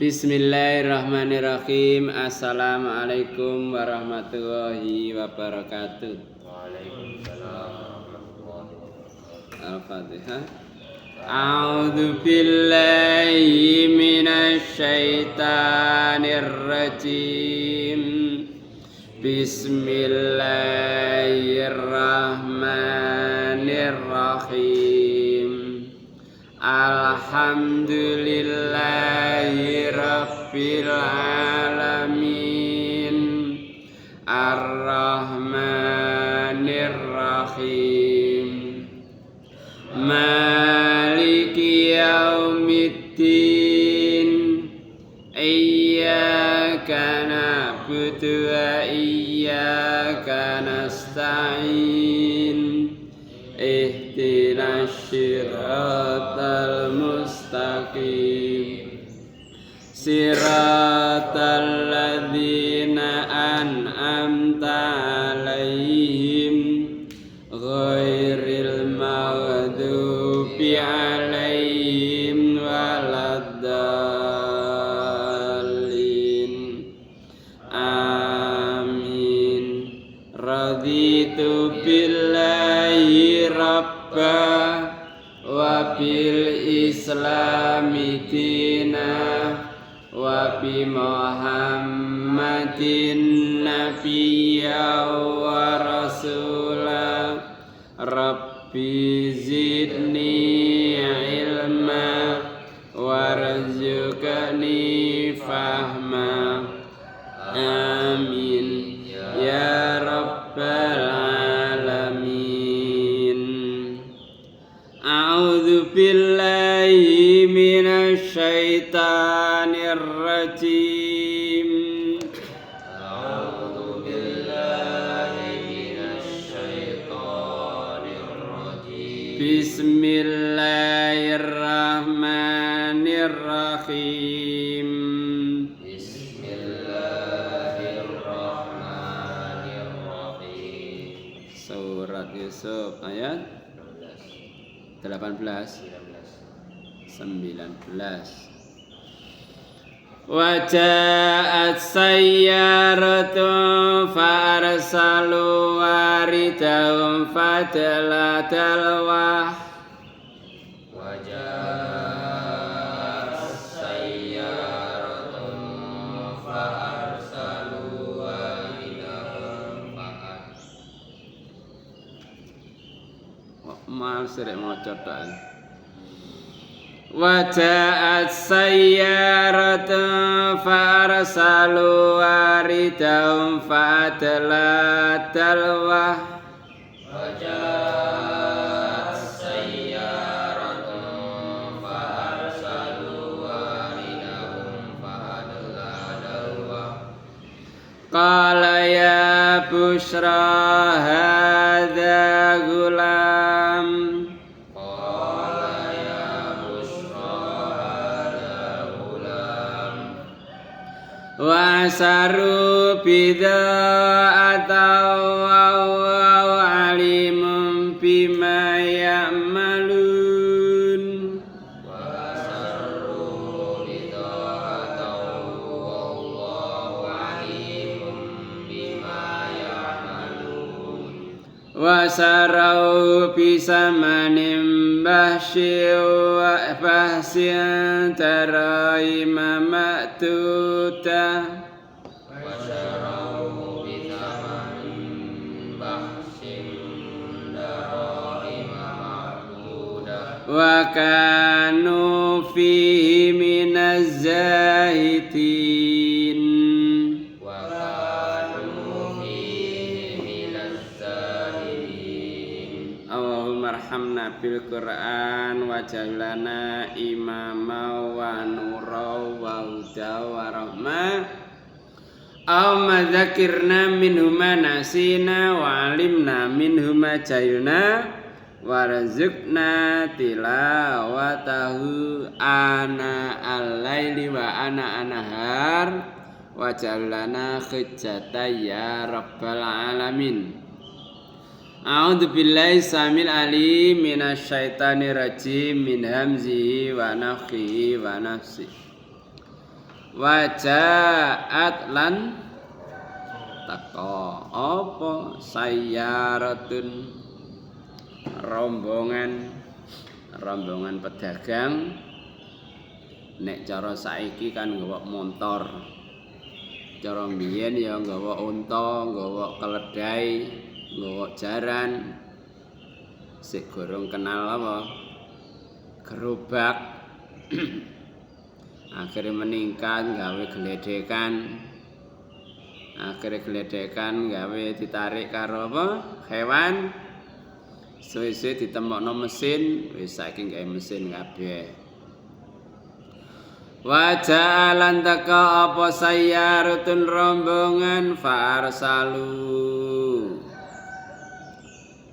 Bismillahirrahmanirrahim. Assalamualaikum warahmatullahi wabarakatuh. Waalaikumsalam warahmatullahi wabarakatuh. Al-Fatihah. A'udzu billahi minasy syaithanir rajim. Bismillahirrahmanirrahim. Alhamdulillahi rabbil alamin. Ar-Rahmanir Rahim. Maliki yaumiddin. Iyyaka na'budu wa iyyaka nasta'in. Ihdinas siratal mustaqim. Siratal ladzina an'amta 'alaihim ghairil maghdubi 'alaihim waladdallin. Amin. Raditu billahi rabba wa bil islami dina wa bi Muhammadin nabiyya wa rasula. Rabbi zidni ilma warzuqni fahma. Amin ya rabbal alamin. A'udzu billahi minasy syaithanir rajim. A'udzu billahi minasy syaithanir rajim. Bismillahirrahmanirrahim. Bismillahirrahmanirrahim. Surat Yusuf ayat 18 19. Waja'at sayyaratun farsalu waridahum fadala dalwah. Waja'at sayyaratun fa'arsalu waridahum fa'ad. Mal sirek maca tok. Waja'at sayyaratun farsalu waridahum fadala dalwah. Waja'at sayyaratun fa'arsalu waridahum fa'adla dalwah. Qala ya bushra hadza gulam. Qala ya bushra hadza gulam. Wa asaru bida'atan wa huwa alimun bima ya'malun. Wa asarru bida'atan wallahu alimun bima ya'malun. Wa sarau bisamanin bahsin taraima ma'tudah. Wa syarau bithamanin bahsin darahima ma'dudah. Wa kanu fihi minaz zahidin. Wa kanu fihi minaz zahidin. Allahumma arhamna bil Qur'an waj'alna imama wa nura wa huda wa rahmah. Allahumma dzakirna minhu ma nasina wa 'alimna minhu ma jahilna warzuqna tilawatahu ana al-laili wa ana an-nahar waj'al lana hujjatan ya rabbal alamin. A'udzu billahi samil alim minasy syaithanir rajim min hamzihi wa nafthihi wa nafsihi. Wajaat lan teko apa sayyaratun rombongan pedagang. Nek cara saiki kan nggawa montor, cara mbiyen ya nggawa unta, nggawa keledai, nggawa jaran. Sik gorong kenal apa gerobak. Akhirnya meningkat gawe geledekan. Akhirnya geledekan gawe ditarik karo apa hewan. Suwe-suwe ditemokno mesin, wis saiki gawe mesin kabeh. Wajalan teka apa sayyaratun rombongan farsalu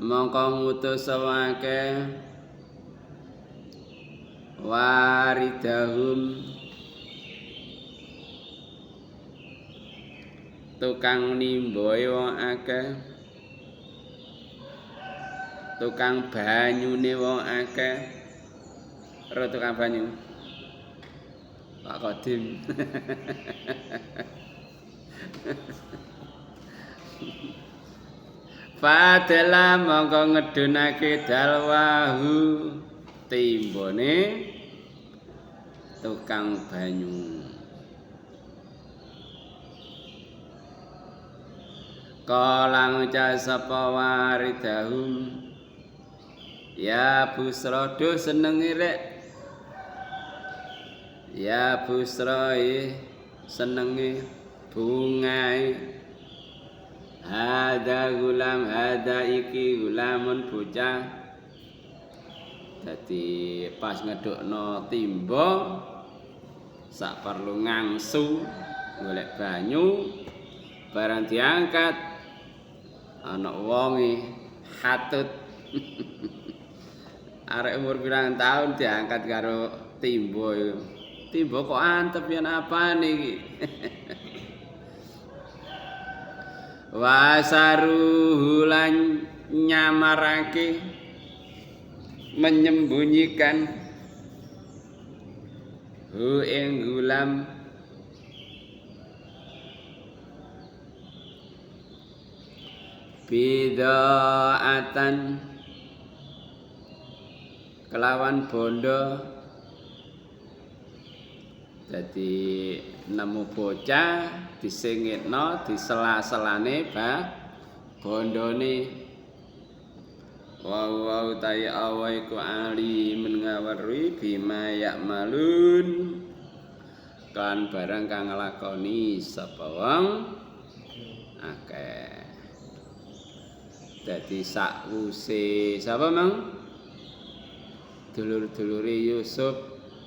mongko ngutus sawake waridahum tukang nimboe wong akeh, tukang banyune wong akeh. Ora tukang banyu Pak Kodim. Fadela mongko ngedunake dalwahu timbone tukang banyu. Kala ngucap sapa waridahum ya busra do senenge rek. Ya busrai senenge bungae hada gulam hada iki gulamun bocah. Dadi pas ngedukno timba sak perlu ngangsu golek banyu barang diangkat ana wonge hatut. Arek umur pirang tahun diangkat karo timba iku. Timba kok antep yen apane iki. Wasaruhu lan nyamarake menyembunyikan hu ing gulam bidaatan kelawan bondo. Jadi nemu bocah disingitno disela-selane bondone. Wa ta'i awaiku alimun ngaweruhi bima ya'malun kan barang kang nglakoni sapa wong akeh. Dadi sakwuse sapa mang dulur-dulure Yusuf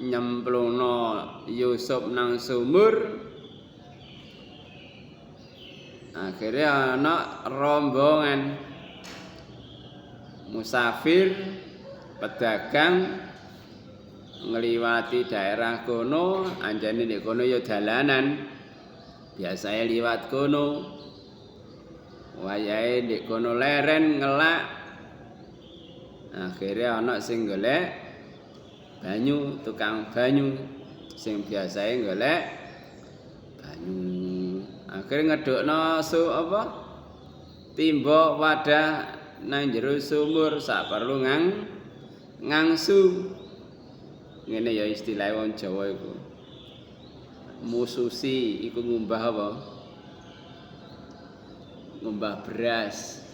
nyemplungno Yusuf nang sumur. Akhirnya ana rombongan musafir pedagang ngliwati daerah kono, anjane nek kono ya dalanan. Biasane liwat kono. Wayahe nek kono leren ngelak. Akhirnya ana sing golek banyu, tukang banyu sing biasae golek banyu. Akhirnya ngedukno timba wadah nang jero sumur sak perlu ngangsu. Ngene ya istilah wong Jawa iku. Mususi iku ngumbah apa? Ngumbah beras.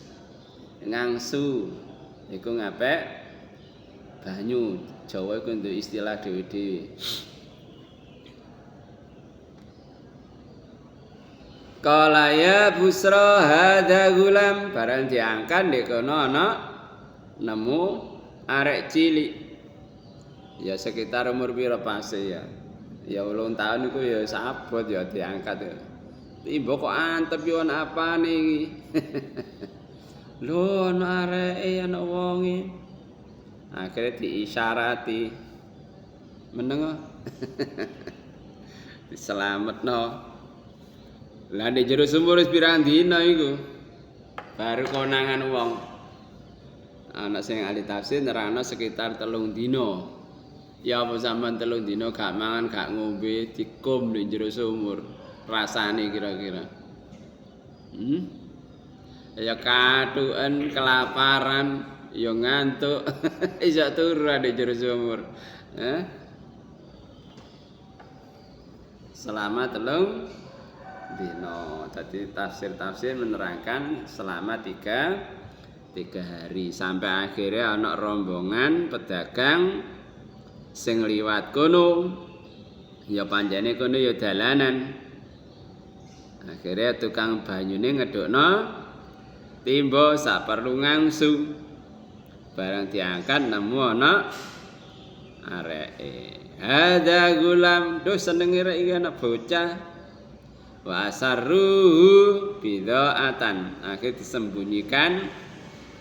Ngangsu iku ngapek banyu. Jawa iku nduk istilah dhewe-dhewe. Kala ya busra hadza gulam barang diangkat ndek kono ana nemu arek cilik. Ya sekitar umur pira pase ya. Ya 8 tahun iku ya sabot ya diangkat. Timba kok antep yo ana apane iki. Lho ana areke ana wonge. Akhirnya diisyarati meneng diselametno. Lah nek jero sumur wis pirang dina iku baru konangan wong. Ana sing ahli tafsir nerangno sekitar 3 dina. Ya apa sampean 3 dina gak mangan, gak ngombe, dikum di jero sumur. Rasane kira-kira. Ya katuken, kelaparan, ya ngantuk, iso turu di jero sumur. Selama 3 dina. Tadi tafsir-tafsir menerangkan selama 3 hari sampai akhirnya ana rombongan pedagang sing liwat kono. Ya panjane kono ya dalanan. Akhirnya tukang banyune ngedukno timba saperlu ngangsu. Barang diangkat nemu ana areke. Hadza gulam, duh senenge rek iki anak bocah. Wa asarruhu bidaatan. Akhir disembunyikan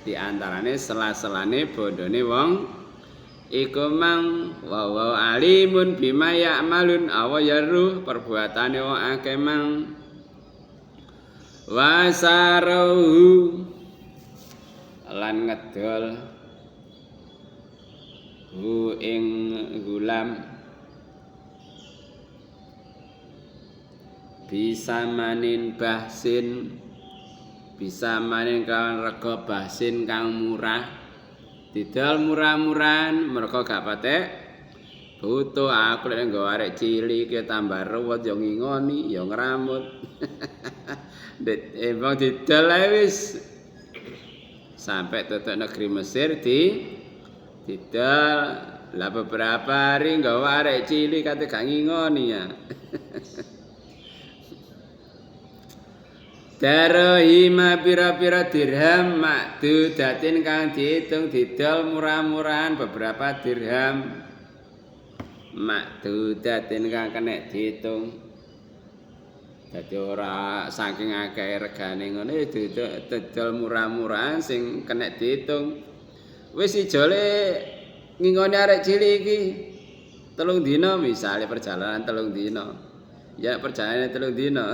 di antarane sela-selane bondone wong iku mang wa alimun bima ya'malun awa yaruh perbuatane wong akeh mang wasaruhu lan ngedol hu ing gulam bisa manin bahsin bisa manin kawan rega bahsin kang murah didol murah-murahan mereka gak patek butuh aku lek nggo arek cilik ki tambah ruwet yo ngingoni yo ngramut Emang didol wis sampai tutuk negeri Mesir didol lah beberapa hari nggawa arek cilik kate gak ngingoni ya. Darahima pira-pira dirham makdudatin kang diitung didol murah-murahan beberapa dirham makdudatin kang kena diitung. Dadi ora saking akeh regane ngono didol murah-murahan sing kena diitung. Wis ijole ngingoni arek cilik iki 3 dina misale perjalanan 3 dina. Ya perjalanan 3 dina.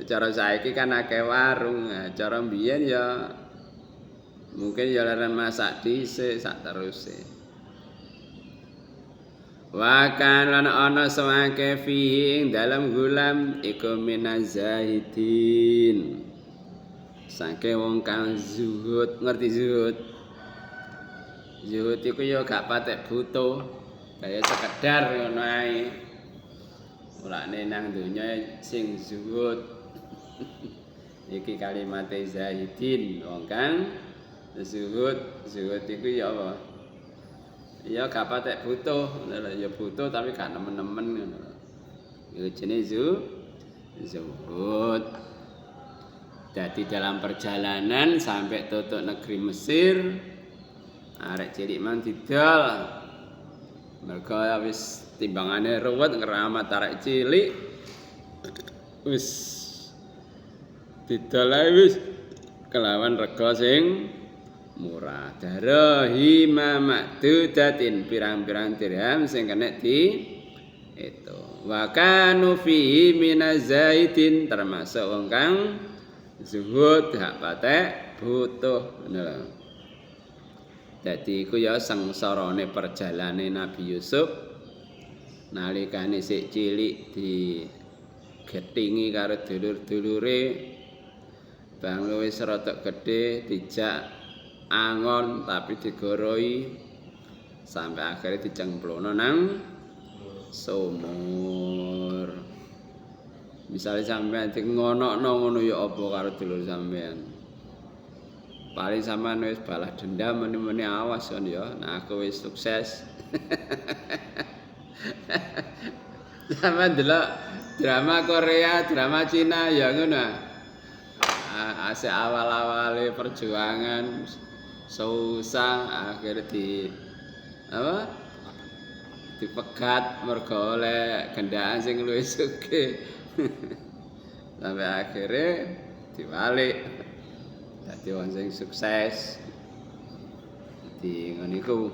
Cara saiki kan akeh warung, cara mbiyen ya mungkin ya leren masak dhisik sak teruse. Wa kan lan ana sawake fihi ing dalem gulam iku minazahidin. Sangke wong kang zuhud, ngerti zuhud? Zuhud iku ya gak patek butuh, kaya sekedar ngono ae. Mulane nang donya sing zuhud. Iki kalimate zahidin, wong kang zuhud. Zuhud iku ya apa? Ya gak patek butuh, ya butuh tapi gak nemen-nemen ngono. Iku jenenge zuhud. Jadi dalam perjalanan sampai tutuk negeri Mesir, arek cilik mang didol. Mergo wis timbangane ruwet ngeramat arek cilik. Wis didol wis kelawan rega sing murah. Darahima makdudatin pirang-pirang dirham sing kena di itu. Wa kanu fihi minazaitin termasuk wong kang zuhud gak patek butuh ngono. Dadi iku ya sengsarane perjalane Nabi Yusuf nalikane sik cilik digethingi karo dulur-dulure bang wis rada gedhe dijak angon tapi digoroi sampai akhirnya dicemplungno nang sumur. Misalnya sampean ngonokno ngono ya apa karo dulur sampean. Paling sampean wis balas dendam meni-meni awas kon ya. Nah aku wis sukses. Sampean delok drama Korea, drama Cina ya ngono. Asik awal-awale perjuangan susah akhirnya dipegat mergo oleh gendaan sing luwih sugih. Sampai akhirnya dibalik dadi wong sing sukses di ngono iku.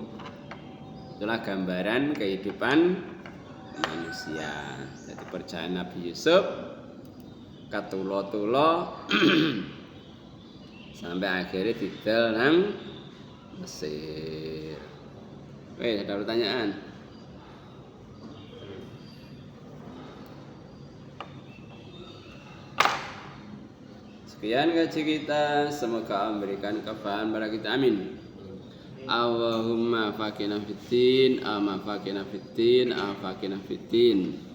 Itulah gambaran kehidupan manusia. Jadi perjalanan Nabi Yusuf katulo-tulo sampai akhirnya didol nang Mesir. Ada pertanyaan? Sekian kaji kita, semoga memberikan kebahagiaan pada kita, amin. Allahumma faqina fiddin, amma faqina fiddin, afaqina fiddin.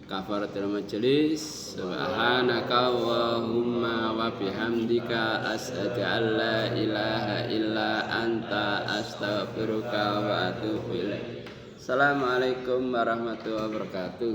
Kafaratul majlis, subhanaka Allahumma wa bihamdika asyhadu an la ilaha illa anta astaghfiruka wa atubu ilaik. Assalamualaikum warahmatullahi wabarakatuh.